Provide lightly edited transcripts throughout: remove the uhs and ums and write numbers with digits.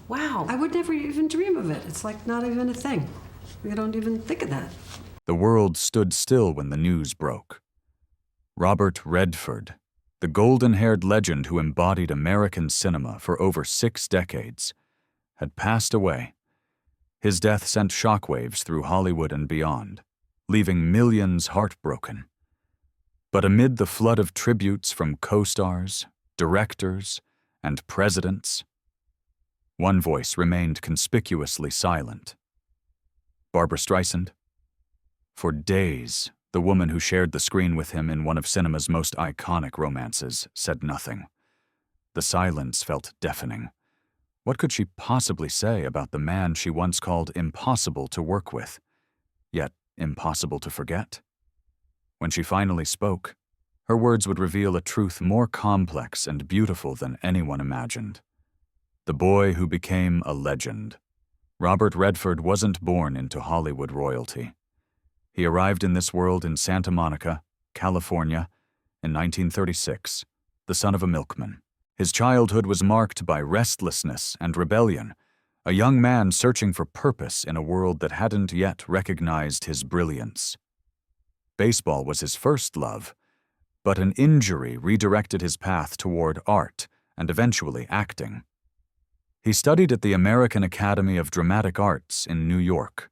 Wow. I would never even dream of it. It's like not even a thing. We don't even think of that. The world stood still when the news broke. Robert Redford, the golden-haired legend who embodied American cinema for over 6 decades, had passed away. His death sent shockwaves through Hollywood and beyond, leaving millions heartbroken. But amid the flood of tributes from co-stars, directors, and presidents, one voice remained conspicuously silent. Barbra Streisand. For days, the woman who shared the screen with him in one of cinema's most iconic romances said nothing. The silence felt deafening. What could she possibly say about the man she once called impossible to work with, yet impossible to forget? When she finally spoke, her words would reveal a truth more complex and beautiful than anyone imagined. The boy who became a legend. Robert Redford wasn't born into Hollywood royalty. He arrived in this world in Santa Monica, California, in 1936, the son of a milkman. His childhood was marked by restlessness and rebellion, a young man searching for purpose in a world that hadn't yet recognized his brilliance. Baseball was his first love, but an injury redirected his path toward art and eventually acting. He studied at the American Academy of Dramatic Arts in New York,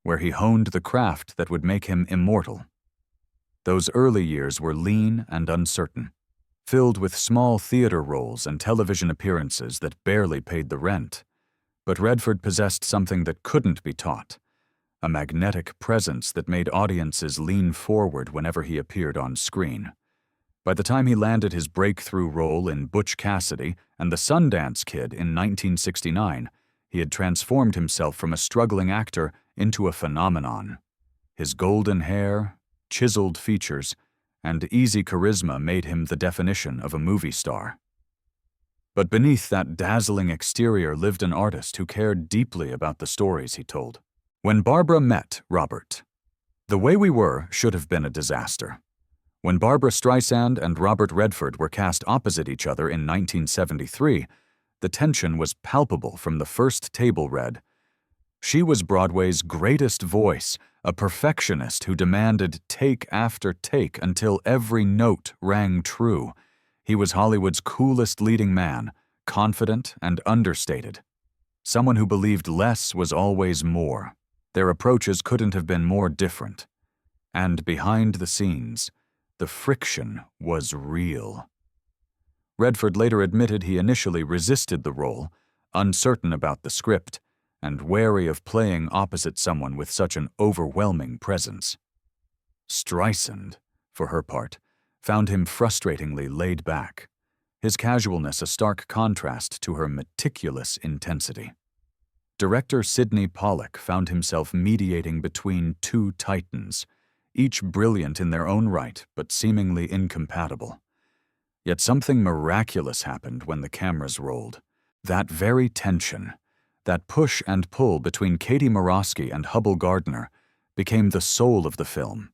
where he honed the craft that would make him immortal. Those early years were lean and uncertain, filled with small theater roles and television appearances that barely paid the rent. But Redford possessed something that couldn't be taught, a magnetic presence that made audiences lean forward whenever he appeared on screen. By the time he landed his breakthrough role in Butch Cassidy and the Sundance Kid in 1969, he had transformed himself from a struggling actor into a phenomenon. His golden hair, chiseled features, and easy charisma made him the definition of a movie star. But beneath that dazzling exterior lived an artist who cared deeply about the stories he told. When Barbra met Robert, The Way We Were should have been a disaster. When Barbra Streisand and Robert Redford were cast opposite each other in 1973, the tension was palpable from the first table read. She was Broadway's greatest voice, a perfectionist who demanded take after take until every note rang true. He was Hollywood's coolest leading man, confident and understated. Someone who believed less was always more. Their approaches couldn't have been more different. And behind the scenes, the friction was real. Redford later admitted he initially resisted the role, uncertain about the script, and wary of playing opposite someone with such an overwhelming presence. Streisand, for her part, found him frustratingly laid back, his casualness a stark contrast to her meticulous intensity. Director Sidney Pollack found himself mediating between two titans, each brilliant in their own right but seemingly incompatible. Yet something miraculous happened when the cameras rolled. That very tension, that push and pull between Katie Morosky and Hubble Gardner, became the soul of the film.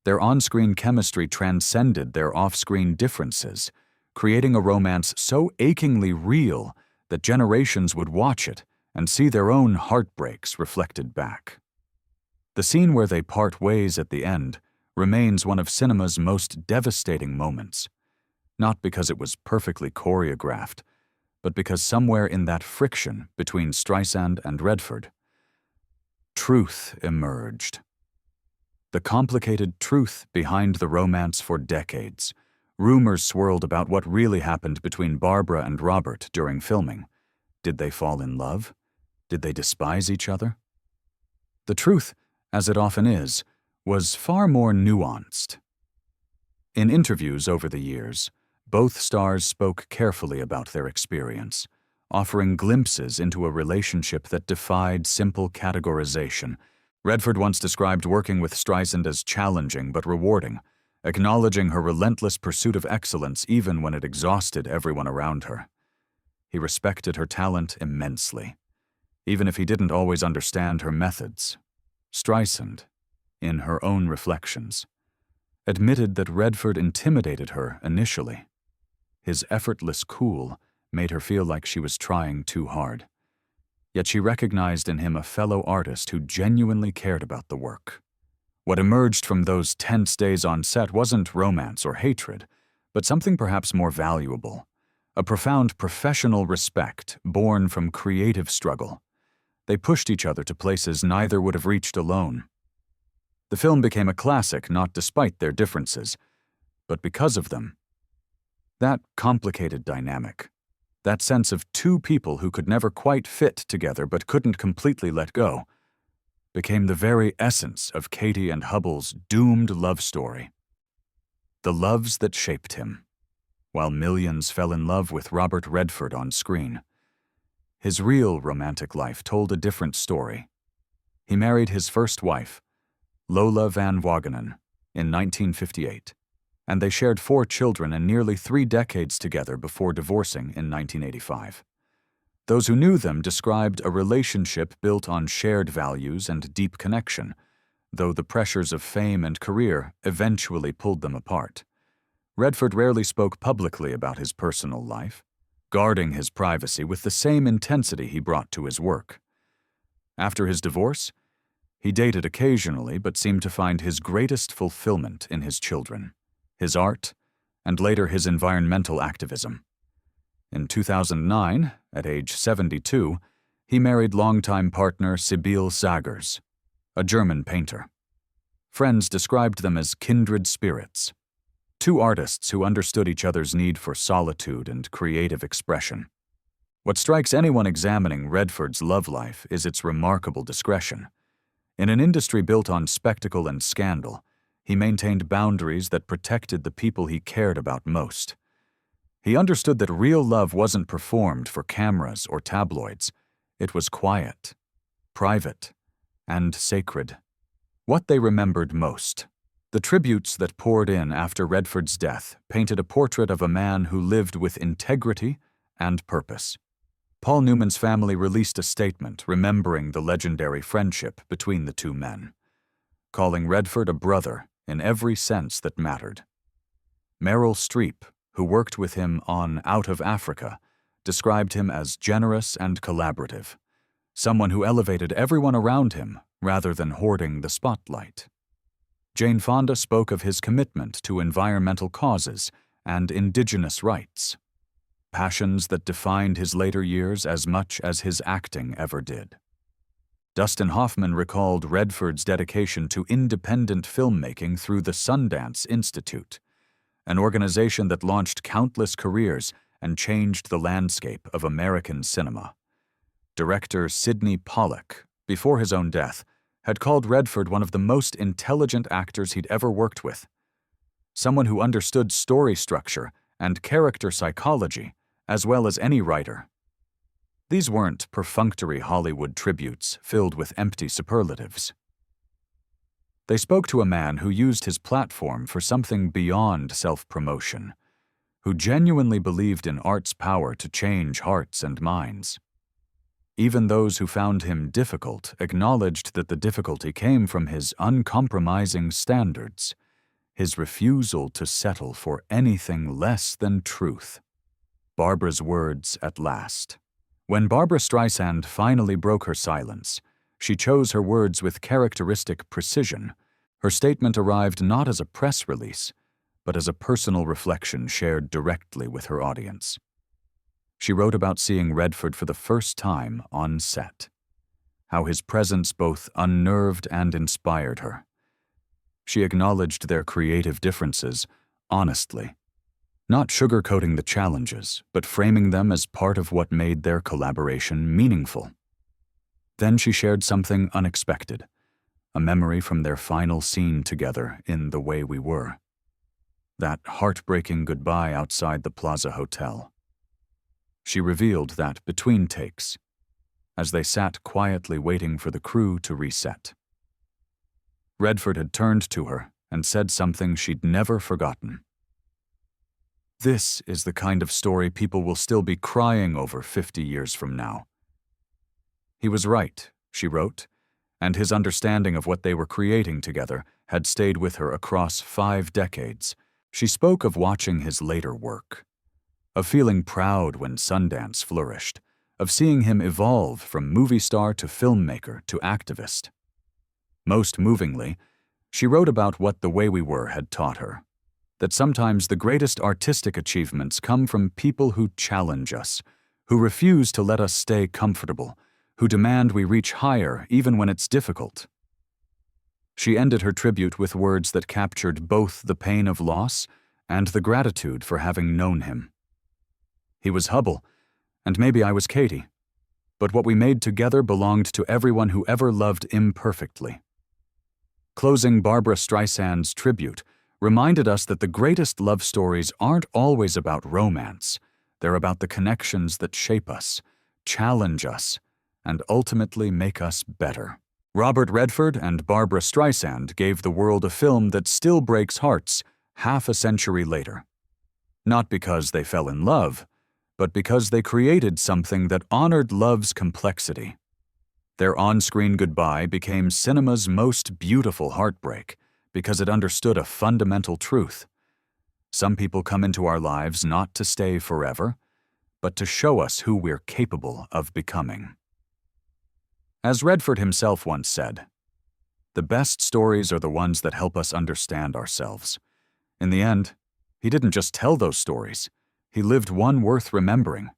Their on-screen chemistry transcended their off-screen differences, creating a romance so achingly real that generations would watch it and see their own heartbreaks reflected back. The scene where they part ways at the end remains one of cinema's most devastating moments, not because it was perfectly choreographed, but because somewhere in that friction between Streisand and Redford, truth emerged. The complicated truth behind the romance for decades. Rumors swirled about what really happened between Barbra and Robert during filming. Did they fall in love? Did they despise each other? The truth, as it often is, was far more nuanced. In interviews over the years, both stars spoke carefully about their experience, offering glimpses into a relationship that defied simple categorization. Redford once described working with Streisand as challenging but rewarding, acknowledging her relentless pursuit of excellence even when it exhausted everyone around her. He respected her talent immensely, even if he didn't always understand her methods. Streisand, in her own reflections, admitted that Redford intimidated her initially. His effortless cool made her feel like she was trying too hard. yet she recognized in him a fellow artist who genuinely cared about the work. What emerged from those tense days on set wasn't romance or hatred, but something perhaps more valuable, a profound professional respect born from creative struggle. They pushed each other to places neither would have reached alone. The film became a classic not despite their differences, but because of them. That complicated dynamic, that sense of two people who could never quite fit together but couldn't completely let go, became the very essence of Katie and Hubbell's doomed love story. The loves that shaped him, while millions fell in love with Robert Redford on screen. His real romantic life told a different story. He married his first wife, Lola Van Wagenen, in 1958, and they shared 4 children and nearly 3 decades together before divorcing in 1985. Those who knew them described a relationship built on shared values and deep connection, though the pressures of fame and career eventually pulled them apart. Redford rarely spoke publicly about his personal life, guarding his privacy with the same intensity he brought to his work. After his divorce, he dated occasionally but seemed to find his greatest fulfillment in his children, his art, and later his environmental activism. In 2009, at age 72, he married longtime partner Sibylle Sagers, a German painter. Friends described them as kindred spirits, 2 artists who understood each other's need for solitude and creative expression. What strikes anyone examining Redford's love life is its remarkable discretion. In an industry built on spectacle and scandal, he maintained boundaries that protected the people he cared about most. He understood that real love wasn't performed for cameras or tabloids. It was quiet, private, and sacred. What they remembered most. The tributes that poured in after Redford's death painted a portrait of a man who lived with integrity and purpose. Paul Newman's family released a statement remembering the legendary friendship between the 2 men, calling Redford a brother in every sense that mattered. Meryl Streep, who worked with him on Out of Africa, described him as generous and collaborative, someone who elevated everyone around him rather than hoarding the spotlight. Jane Fonda spoke of his commitment to environmental causes and indigenous rights, passions that defined his later years as much as his acting ever did. Dustin Hoffman recalled Redford's dedication to independent filmmaking through the Sundance Institute, an organization that launched countless careers and changed the landscape of American cinema. Director Sidney Pollack, before his own death, had called Redford one of the most intelligent actors he'd ever worked with, someone who understood story structure and character psychology as well as any writer. These weren't perfunctory Hollywood tributes filled with empty superlatives. They spoke to a man who used his platform for something beyond self-promotion, who genuinely believed in art's power to change hearts and minds. Even those who found him difficult acknowledged that the difficulty came from his uncompromising standards, his refusal to settle for anything less than truth. Barbra's words at last. When Barbra Streisand finally broke her silence, she chose her words with characteristic precision. Her statement arrived not as a press release, but as a personal reflection shared directly with her audience. She wrote about seeing Redford for the first time on set, how his presence both unnerved and inspired her. She acknowledged their creative differences honestly, not sugarcoating the challenges, but framing them as part of what made their collaboration meaningful. Then she shared something unexpected, a memory from their final scene together in The Way We Were. That heartbreaking goodbye outside the Plaza Hotel. She revealed that between takes, as they sat quietly waiting for the crew to reset. Redford had turned to her and said something she'd never forgotten. "This is the kind of story people will still be crying over 50 years from now." He was right, she wrote, and his understanding of what they were creating together had stayed with her across 5 decades. She spoke of watching his later work, of feeling proud when Sundance flourished, of seeing him evolve from movie star to filmmaker to activist. Most movingly, she wrote about what The Way We Were had taught her, that sometimes the greatest artistic achievements come from people who challenge us, who refuse to let us stay comfortable, who demand we reach higher even when it's difficult. She ended her tribute with words that captured both the pain of loss and the gratitude for having known him. He was Hubble, and maybe I was Katie, but what we made together belonged to everyone who ever loved imperfectly. Closing Barbra Streisand's tribute reminded us that the greatest love stories aren't always about romance. They're about the connections that shape us, challenge us, and ultimately make us better. Robert Redford and Barbra Streisand gave the world a film that still breaks hearts half a century later. Not because they fell in love, but because they created something that honored love's complexity. Their on-screen goodbye became cinema's most beautiful heartbreak because it understood a fundamental truth. Some people come into our lives not to stay forever, but to show us who we're capable of becoming. As Redford himself once said, "The best stories are the ones that help us understand ourselves." In the end, he didn't just tell those stories, he lived one worth remembering.